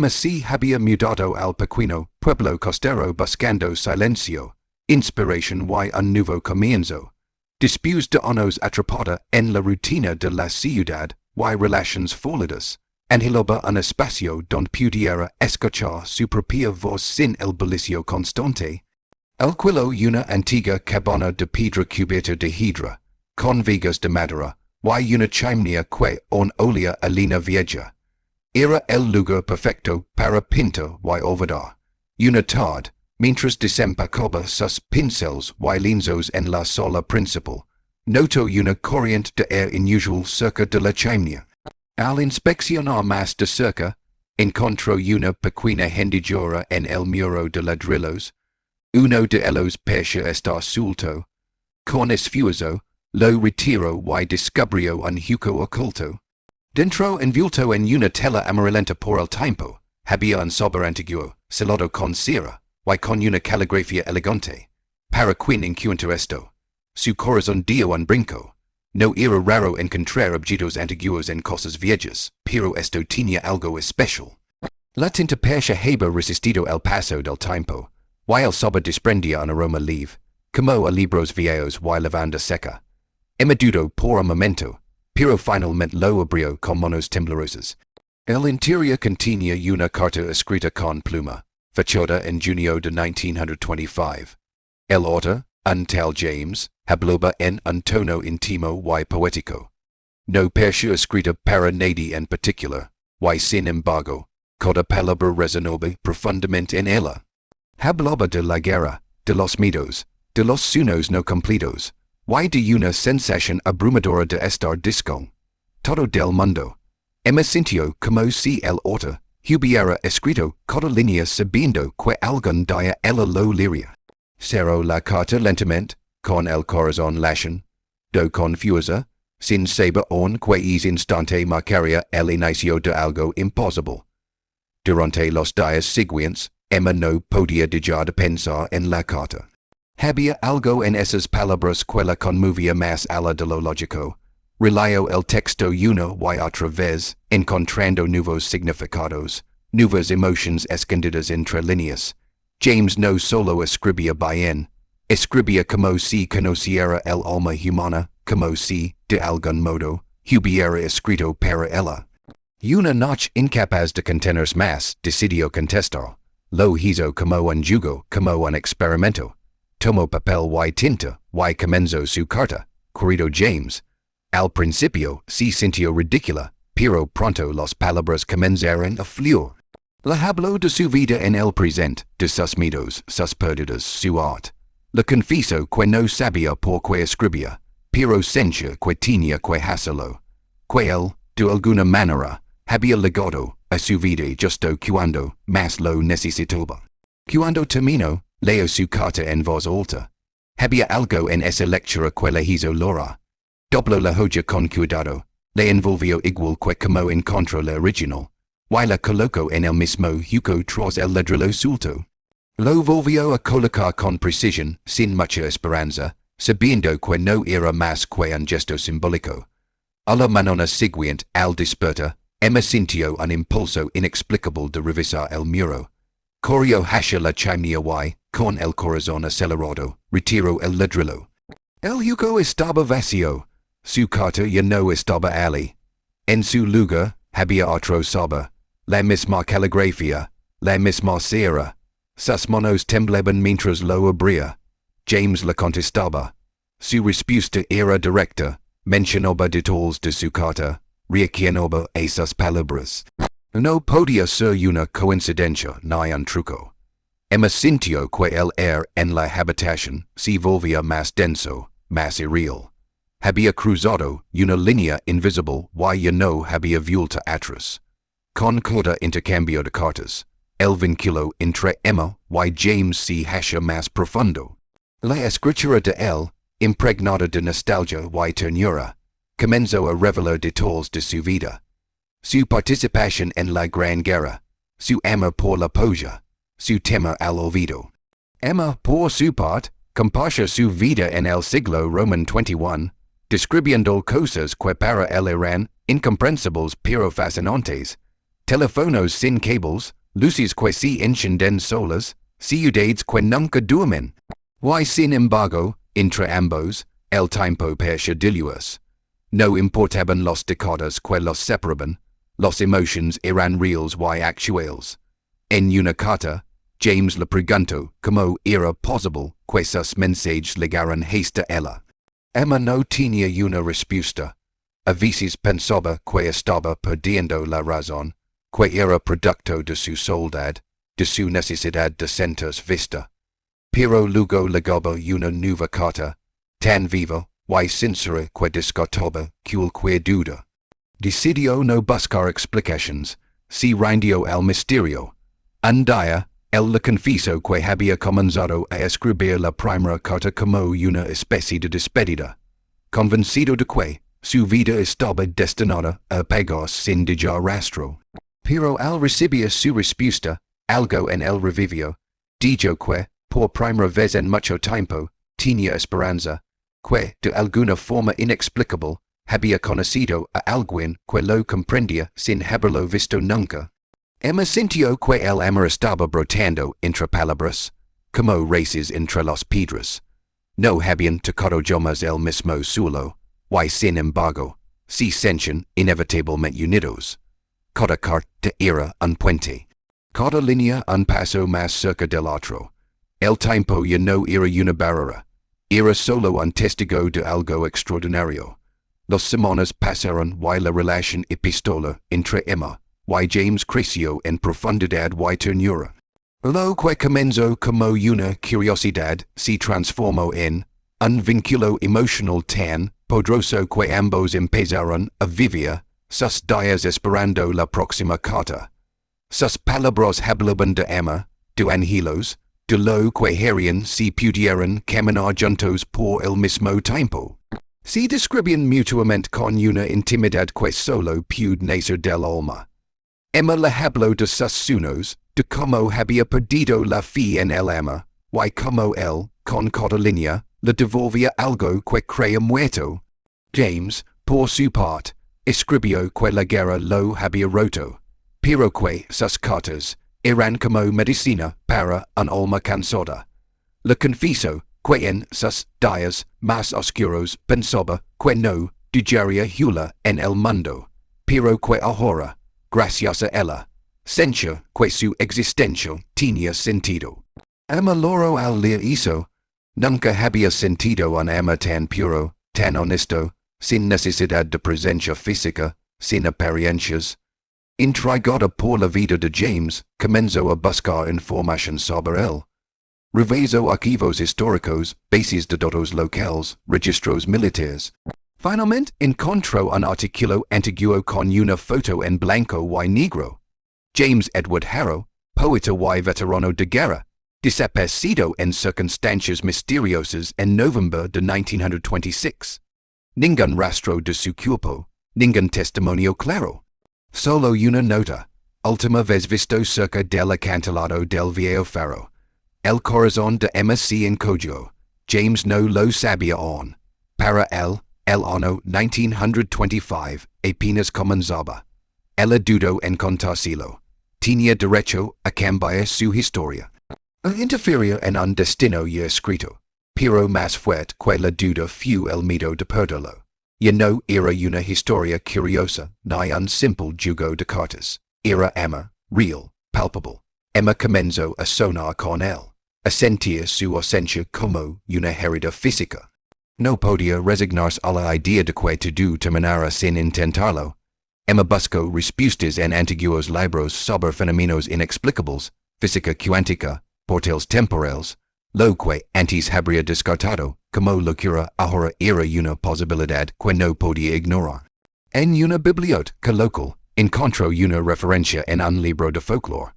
si había mudado al pequeño pueblo costero buscando silencio, inspiración y un nuevo comienzo. Después de años atrapada en la rutina de la ciudad y relaciones fluidas, anhelaba un espacio donde pudiera escuchar su propia voz sin el bullicio constante. Alquiló una antigua cabana de piedra cubierta de hidra, con vigas de madera, y una chimenea que on olía a lina vieja. Era el lugar perfecto para pintar y olvidar. Una tarde, mientras desempacaba sus pinceles y lienzos en la sala principal, notó una corriente de aire inusual cerca de la chimenea. Al inspeccionar más de cerca, encontró una pequeña hendidura en el muro de ladrillos. Uno de ellos parecía estar suelto. Con esfuerzo, lo retiró y descubrió un hueco oculto. Dentro envuelto en una tela amarillenta por el tiempo, había un sobre antiguo, sellado con cera, y con una caligrafía elegante. Para quien encuentra esto, su corazón dio un brinco. No era raro encontrar objetos antiguos en cosas viejas, pero esto tenía algo especial. La tinta parecía haber resistido el paso del tiempo, y el sobre desprendía un aroma leve, como a libros viejos y lavanda seca. Emma dudó por un momento, pero finalmente lo abrió con manos temblorosas. El interior contenía una carta escrita con pluma, fechada en junio de 1925. El autor, un tal James, hablaba en un tono íntimo y poético. No parecía escrita para nadie en particular, y sin embargo, cada palabra resonaba profundamente en ella. Hablaba de la guerra, de los miedos, de los sueños no cumplidos, y de una sensación abrumadora de estar disco. Todo del mundo. Emma sintió como si el autor hubiera escrito cada línea sabiendo que algún día ella lo leería. Cerró la carta lentamente, con el corazón latiendo con fuerza, sin saber aún que ese instante marcaría el inicio de algo imposible. Durante los días siguientes, Emma no podía dejar de pensar en la carta. Había algo en esas palabras que la conmovía más allá de lo lógico. Releyó el texto una y otra vez, encontrando nuevos significados, nuevas emociones escondidas entre líneas. James no solo escribía bien, escribía como si conociera el alma humana, como si, de algún modo, hubiera escrito para ella. Una noche incapaz de contenerse más, decidió contestar. Lo hizo como un juego, como un experimento. Tomó papel y tinta, y comenzó su carta. Querido James. Al principio se sintió ridícula, pero pronto las palabras comenzaron a fluir. Le habló de su vida en el presente, de sus miedos, sus pérdidas, su arte. Le confieso que no sabía por qué escribía, pero sentía que tenía que hacerlo. Que él, de alguna manera, había legado a su vida justo cuando más lo necesitaba. Cuando terminó, leyó su carta en voz alta. Había algo en esa lectura que le hizo llorar. Dobló la hoja con cuidado, le envolvió igual que como encontró la original, y la colocó en el mismo hueco tras el ladrillo suelto. Lo volvió a colocar con precisión, sin mucha esperanza, sabiendo que no era más que un gesto simbólico. A la mañana siguiente, al despertar, Emma sintió un impulso inexplicable de revisar el muro. Corrió hacia la chimenea y, con el corazón acelerado, retiró el ladrillo. El hueco estaba vacío. Su carta ya no estaba allí. En su lugar, había otro sobre, la misma caligrafía, la misma cera. Sus manos temblaban mientras lo abría. James le contestaba. Su respuesta era directa, mencionaba detalles de su carta, reaccionaba a sus palabras. No podía ser una coincidencia ni un truco. Emma sintió que el aire en la habitación se volvía más denso, más irreal. Había cruzado una línea invisible y ya no había vuelta atrás. Con cada intercambio de cartas, el vínculo entre Emma y James se hacía más profundo. La escritura de él, impregnada de nostalgia y ternura, comenzó a revelar detalles de su vida. Su participación en la Gran Guerra, su amor por la poesía, su temor al olvido. Emma, por su parte, compasa su vida en el siglo Roman XXI, describiendo cosas que para él eran incomprensibles pero fascinantes. Telefonos sin cables, luces que se encienden solas, ciudades que nunca duermen. Y sin embargo, entre ambos, el tiempo perece diluos. No importaban los décadas que los separaban, los emotions eran reals y actuales. En una carta, James le preguntó cómo era posible que sus mensajes llegaran hasta ella. Emma no tenía una respuesta. A veces pensaba que estaba perdiendo la razón, que era producto de su soledad, de su necesidad de sentirse vista. Pero luego legaba una nueva carta, tan viva y sincera que descartaba cualquier duda. Decidió no buscar explications, se rindió al misterio. Un día, él le confesó que había comenzado a escribir la primera carta como una especie de despedida, convencido de que su vida estaba destinada a apagarse sin dejar rastro. Pero al recibir su respuesta, algo en él revivió. Dijo que, por primera vez en mucho tiempo, tenía esperanza, que, de alguna forma inexplicable, había conocido a alguien que lo comprendía sin haberlo visto nunca. Emma sintió que el amor estaba brotando entre palabras, como raíces entre las piedras. No habían tocado jamás el mismo suelo, y sin embargo, se sentían inevitablemente unidos. Cada carta era un puente. Cada línea un paso más cerca del otro. El tiempo ya no era una barrera. Era solo un testigo de algo extraordinario. Las semanas pasaron y la relación epistolar entre Emma y James creció en profundidad y ternura. Lo que comenzó como una curiosidad se transformó en un vínculo emocional tan poderoso que ambos empezaron a vivir sus días esperando la próxima carta. Sus palabras hablaban de Emma, de angelos, de lo que harían si pudieran caminar juntos por el mismo tiempo. Se describían mutuamente con una intimidad que solo puede nacer del alma. Emma le habló de sus sueños, de cómo había perdido la fe en el amor, y cómo él, con cada línea, le devolvía algo que creía muerto. James, por su parte, escribió que la guerra lo había roto, pero que sus cartas eran como medicina para un alma cansada. Le confesó que en sus días más oscuros pensaba que no dejaría Hula en el mundo, pero que ahora, gracias a ella, sentía que su existencia tenía sentido. Emma logró al leer eso. Nunca había sentido un amor tan puro, tan honesto, sin necesidad de presencia física, sin apariencias. Intrigada por la vida de James, comenzó a buscar información sobre él. Revisó archivos históricos, bases de datos locales, registros militares. Finalmente encontró un artículo antiguo con una foto en blanco y negro. James Edward Harrow, poeta y veterano de guerra, desaparecido en circunstancias misteriosas en noviembre de 1926. Ningún rastro de su cuerpo, ningún testimonio claro. Solo una nota, última vez visto cerca del acantilado del viejo Faro. El corazón de Emma se encogió. James no lo sabía aún. Para él, el año 1925 apenas comenzaba. Ella dudó en contárselo. Tenía derecho a cambiar su historia. Interfería en un destino ya escrito, pero más fuerte que la duda fue el miedo de perderlo. Ya no era una historia curiosa, ni un simple juego de cartas. Era amor, real, palpable. Emma comenzó a sonar con él, a sentir su ausencia como una herida física. No podía resignarse a la idea de que todo terminara sin intentarlo. Emma buscó respuestas en antiguos libros sobre fenómenos inexplicables, física cuántica, portales temporales, lo que antes habría descartado como locura ahora era una posibilidad que no podía ignorar. En una biblioteca local, encontró una referencia en un libro de folclore.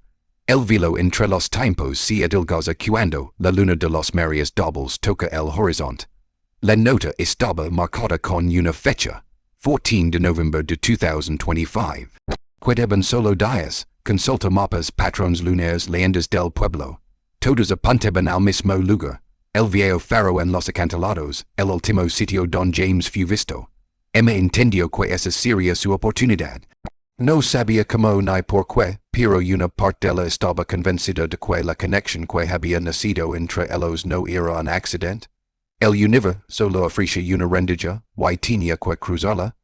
El velo entre los tiempos se adelgaza cuando la luna de los mares dobles toca el horizonte. La nota estaba marcada con una fecha, 14 de noviembre de 2025. Quedaban solo días, consulta mapas, patrones lunares, leyendas del pueblo. Todos apuntaban al mismo lugar, el viejo Faro en los acantilados, el último sitio don James fue visto. Emma entendió que esa sería su oportunidad. No sabía como ni porqué, pero una parte della estaba convencida de que la conexión que había nacido entre ellos no era un accidente. El universo solo ofrece una rendija, y tenía que cruzarla.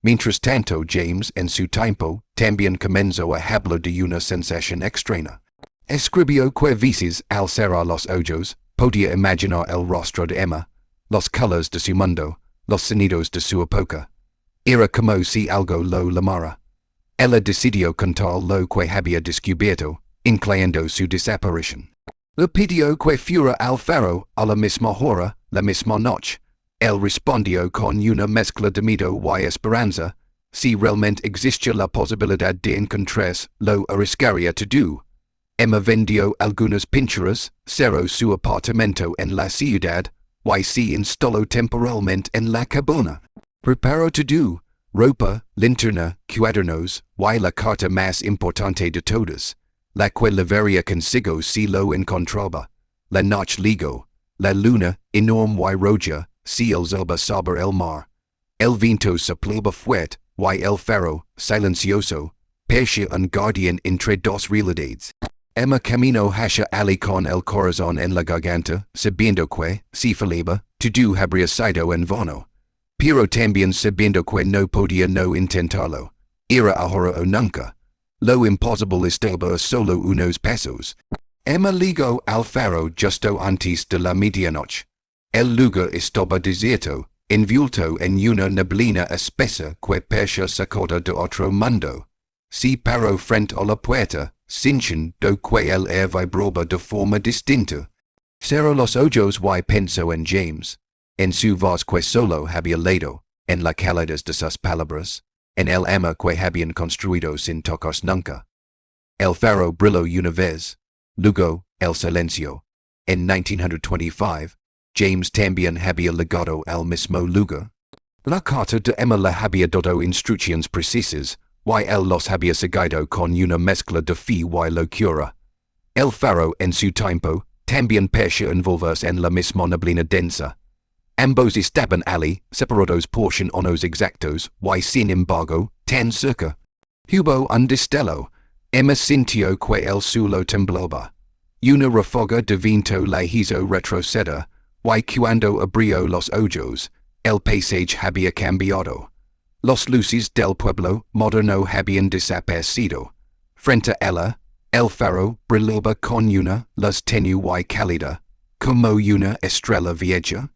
Mientras tanto, James, en su tiempo, también comenzó a hablar de una sensación extraña. Escribió que veces, al cerrar los ojos, podía imaginar el rostro de Emma, los colores de su mundo, los sonidos de su época. Era como si algo lo llamara. Ella decidió contar lo que había descubierto, incluyendo su desaparición. Le pidió que fuera al Faro a la misma hora, la misma noche. Él respondió con una mezcla de miedo y esperanza. Si realmente existía la posibilidad de encontrarse, lo arriesgaría todo. Emma vendió algunas pinturas, cerró su apartamento en la ciudad, y se instaló temporalmente en la cabana. Preparó todo, ropa, linterna, cuadernos, y la carta más importante de todas, la que llevaría consigo si lo encontraba. La noche llegó, la luna, enorme y roja, se alzaba sobre el mar. El viento soplaba fuerte, y el faro, silencioso, parecía un guardián entre dos realidades. Emma caminó hacia allí con el corazón en la garganta, sabiendo que, si fallaba, todo habría sido en vano. Pero también sabiendo que no podía no intentarlo. Era ahora o nunca. Lo imposible estaba a solo unos pasos. Emma llegó al Faro justo antes de la medianoche. El lugar estaba desierto, envuelto en una neblina espesa que parecía sacada de otro mundo. Se paró frente a la puerta, sintiendo que el aire vibraba de forma distinta. Cerró los ojos y pensó en James, en su voz que solo había leído, en la calidez de sus palabras, en el amor que habían construido sin tocarse nunca. El faro brilló una vez, luego el silencio. En 1925, James también había llegado al mismo lugar. La carta de Emma le había dado instrucciones precisas, y él los había seguido con una mezcla de fe y locura. El faro en su tiempo también parecía envolverse en la misma neblina densa. Ambos estaban allí, separados por unos exactos, y sin embargo, tan cerca. Hubo un destello. Emma sintió que el suelo temblaba. Una ráfaga de viento la hizo retroceder, y cuando abrió los ojos, el paisaje había cambiado. Los luces del pueblo moderno habían desaparecido. Frente a ella, el faro brillaba con una luz tenue y cálida, como una estrella vieja.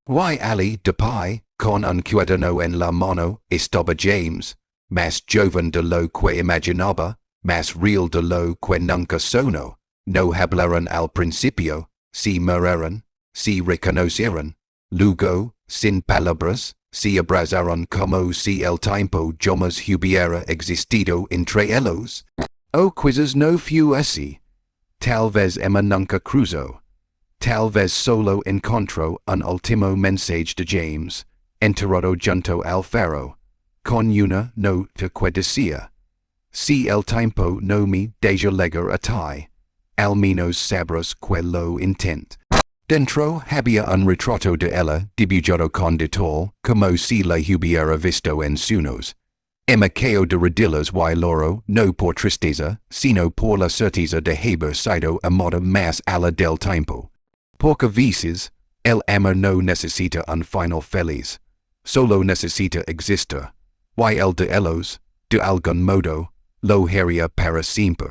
Y allí de pie, con un cuaderno en la mano, estaba James, más joven de lo que imaginaba, más real de lo que nunca sonó. No hablaron al principio, se miraron, se reconocieron. Luego, sin palabras, se abrazaron como si el tiempo jamás hubiera existido entre ellos. Oh, quizás no fue así. Tal vez Emma nunca cruzó. Tal vez solo encontró un último mensaje de James, enterrado junto al faro, con una nota que decía: si el tiempo no me deja llegar a ti, al menos sabrás que lo intento. Dentro había un retrato de ella dibujado con detalle, como si la hubiera visto en sueños. Emma cayó de rodillas y lloró, no por tristeza, sino por la certeza de haber sido amada más allá del tiempo. Porque veces, el amor no necesita un final feliz, solo necesita existir, y el de ellos, de algún modo, lo haría para siempre.